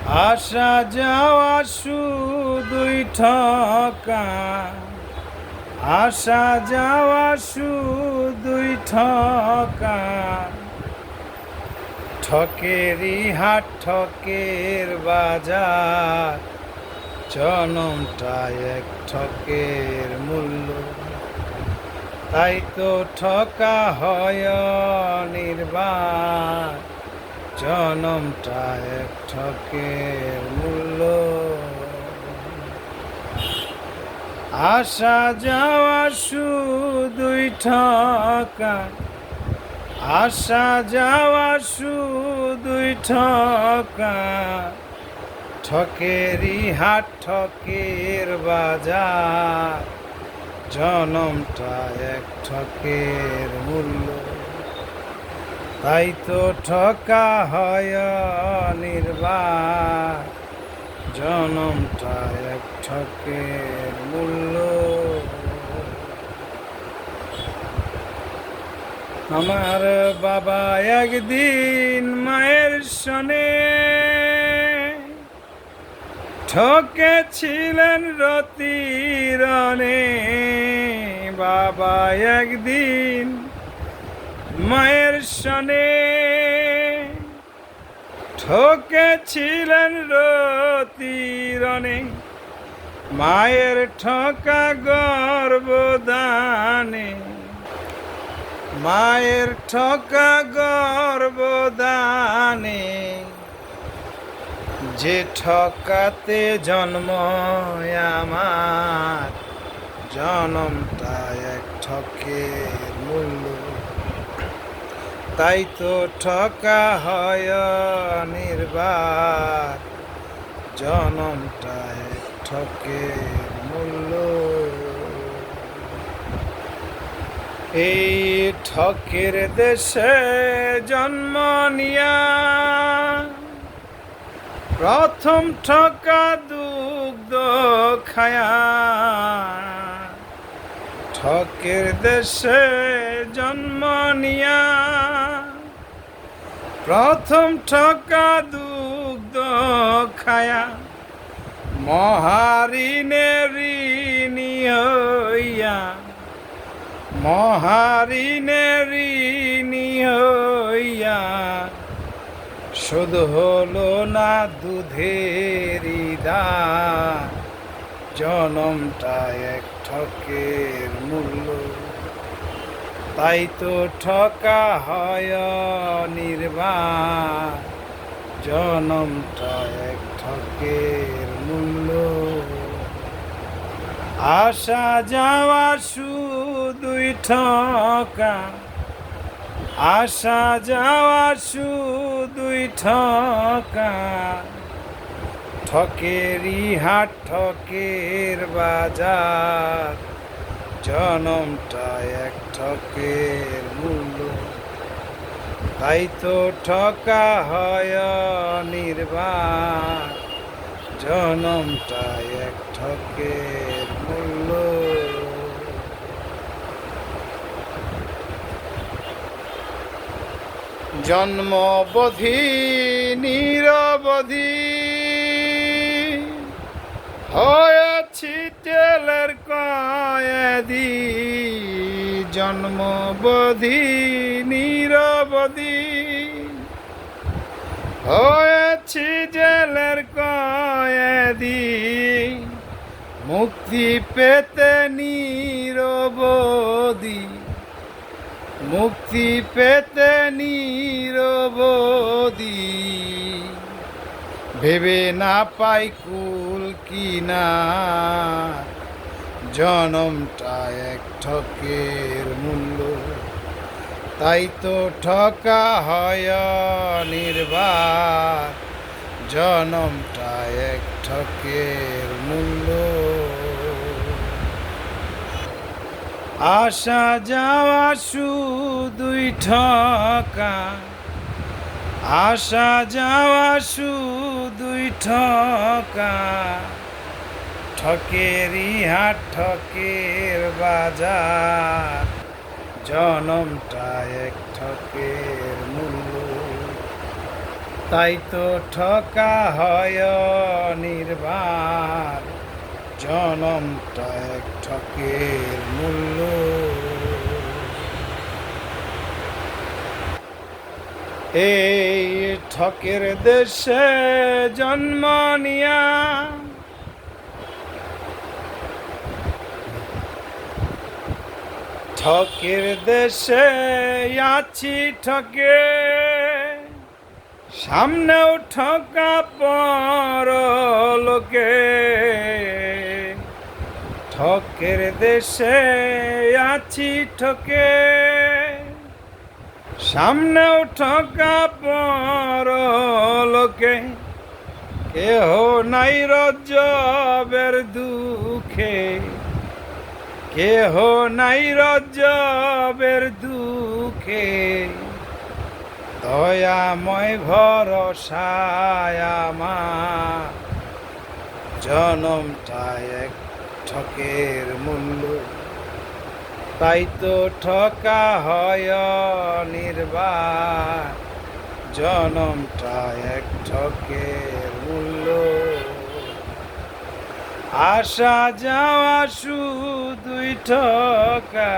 আসা যাওয়া শুধুই ঠকা, আসা যাওয়া শুধুই ঠকা, ঠকেরই হাট ঠকের বাজার, জনমটা এক ঠকের মূল্য, তাই তো ঠকা হয় নির্বাণ, জনমটা এক ঠকের মূল্য। আসা যাওয়া শুধুই ঠকা, আসা যাওয়া শুধুই ঠকা, ঠকেরই হাট ঠকের বাজার, জনমটা এক ঠকের মূল্য, তাই তো ঠকা হয় নির্বাণ, জনমটা এক ঠকের মূল্য। আমার বাবা একদিন মায়ের সনে ঠকেছিলেন রতিরনে, বাবা একদিন মায়ের সনে ঠকেছিলেন রতিরনে, মায়ের ঠকা গর্ভদানে, মায়ের ঠকা গর্ভদানে, যে ঠকাতে জন্ম আমার, জনমটা এক ঠকের মূল্য, তাই তো ঠকা হয় নির্বাণ, জনমটা এক ঠকের মূল্য। এই ঠকের দেশে জন্ম নিয়া প্রথম ঠকা দুগ্ধ খায়া, ঠকের দেশে জন্ম নিয়া প্রথম ঠকা দুগ্ধ খায়া, মহারিনে ঋণী হইয়া, মহারিনে ঋণী হইয়া, শুধু হলো না দুধেরই দাম, জনমটা এক ঠকের মূল্য, তাই তো ঠকা হয় নির্বাণ, জনমটা এক ঠকের মূল্য। আসা যাওয়া শুধুই ঠকা, আসা যাওয়া শুধুই ঠকা, ঠকেরই হাট ঠকের বাজার, জনমটা এক ঠকের মূল্য, তাই তো ঠকা হয় নির্বাণ, জনমটা এক ঠকের মূল্য। জন্মবধি নিরবধি হয়েছি জেলের কয়েদি, জন্মবধি নিরবধি হয়েছি জেলের কয়েদি, মুক্তি পেতে নিরবধি, মুক্তি পেতে নিরবধি, ভেবে না পাই কুল কিনা, জনমটা এক ঠকের মূল্য, তাই তো ঠকা হয় নির্বাণ, জনমটা এক ঠকের মূল্য। আসা যাওয়া শুধুই ঠকা, আসা যাওয়া শুধুই ঠকা, ঠকেরই হাট ঠকের বাজার, জনমটা এক ঠকের মূল্য, তাই তো ঠকা হয় নির্বাণ, জনমটা এক ঠকের মূল্য। এই ঠকের দেশে জন্ম নিয়া ঠকের দেশে আছি ঠকে, সামনেও ঠকা পরলোকে। ঠকের দেশে আছি ঠকে, সামনেও ঠকা পরলোকে। কেহ নাই রজ্জবের দুঃখে, কেহ নাই রজ্জবের দুঃখে। দয়াময় ভরসায় আমার, জনমটা এক ঠকের মূল্য। তাই তো ঠকা হয় নির্বাণ, জনমটা এক ঠকের মূল্য। আসা যাওয়া শুধুই ঠকা।